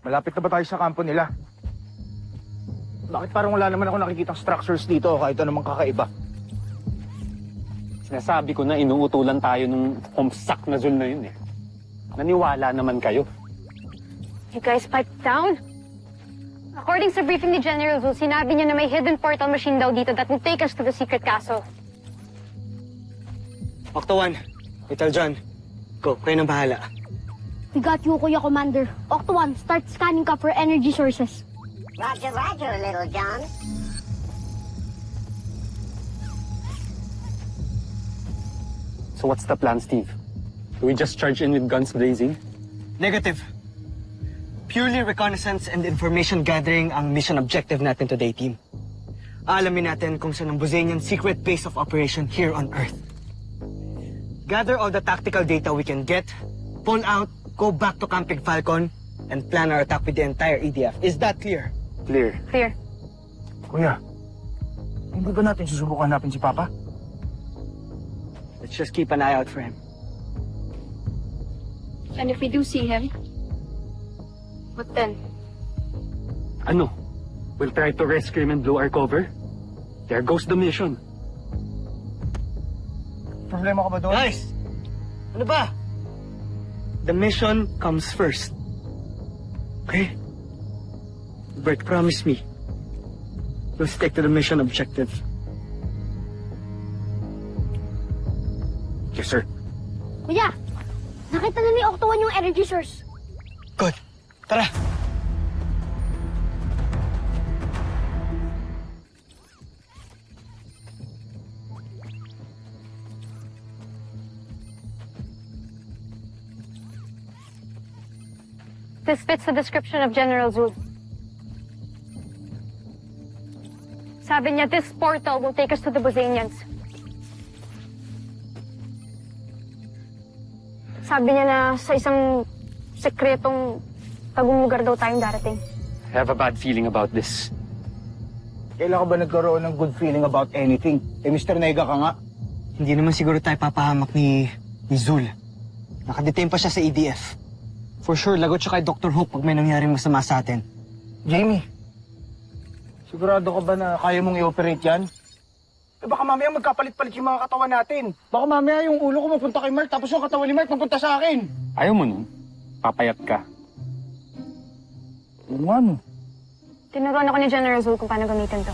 Malapit na ba tayo sa kampo nila? Bakit parang wala naman ako nakikitang structures dito o kahit anumang kakaiba? Sinasabi ko na inuutulan tayo nung homsak na Zul na yun eh. Naniwala naman kayo. You guys pipe down? According sa briefing ni General Zul, sinabi niya na may hidden portal machine daw dito that will take us to the secret castle. Octo 1, Little John. Go, kayo nang bahala. We got you, Kuya Commander. Octo 1, start scanning ka for energy sources. Roger, roger, Little John. So what's the plan, Steve? Do we just charge in with guns blazing? Negative. Purely reconnaissance and information gathering ang mission objective natin today, team. Aalamin natin kung saan ang Buzanian secret base of operation here on Earth. Gather all the tactical data we can get, pull out, go back to Camping Falcon, and plan our attack with the entire EDF. Is that clear? Clear. Clear. Kuya, hindi ba natin susubukan hanapin si Papa? Let's just keep an eye out for him. And if we do see him, what then? Ano? We'll try to rescue him and blow our cover? There goes the mission. Problema ka ba doon? Guys! Ano ba? The mission comes first. Okay? Bert, promise me. You'll stick to the mission objective. Yes, sir. Kuya, nakita na ni Octo 1 yung energy source. Good. Tara! This fits the description of General Zul. Sabi niya, this portal will take us to the Buzanians. Sabi niya na sa isang sekretong tagong lugar daw tayong darating. I have a bad feeling about this. Kailan ka ba nagkaroon ng good feeling about anything? Eh, Mr. Nega ka nga. Hindi naman siguro tayo papahamak ni Zul. Nakadetain pa siya sa EDF. For sure, lagot siya kay Dr. Hope pag may nangyaring masama sa atin. Jamie, sigurado ka ba na kaya mong i-operate yan? Eh baka mamaya magkapalit-palit yung mga katawan natin. Baka mamaya yung ulo ko mapunta kay Mark tapos yung katawan ni Mark mapunta sa akin. Ayaw mo nun? Papayat ka. Ano nga no? Tinuruan ako ni General Zul kung paano gamitin to.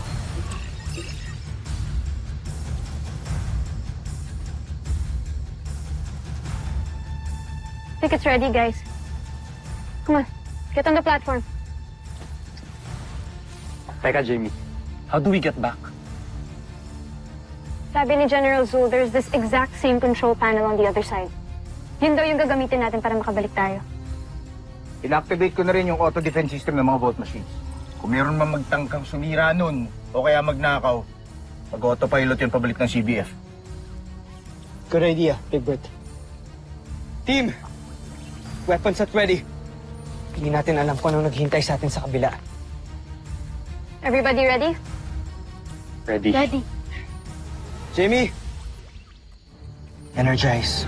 I think it's ready, guys. Come on, get on the platform. Teka, Jamie. How do we get back? Sabi ni General Zul, there's this exact same control panel on the other side. Yun daw yung gagamitin natin para makabalik tayo. Inactivate ko na rin yung auto-defense system ng mga vault machines. Kung meron man magtangkang sumira nun o kaya magnakaw, mag-autopilot yung pabalik ng CBF. Good idea, Big Bert. Team! Weapons at ready. Hindi natin alam kung anong naghihintay sa atin sa kabila. Everybody ready? Ready. Ready. Jamie! Energize.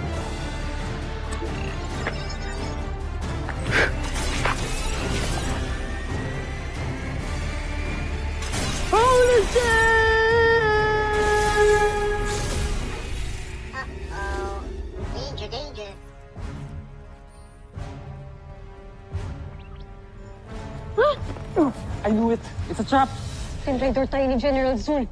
Holy Uh-oh. Danger, danger. I knew it. It's a trap. Tinraidor tayo ni General Zul.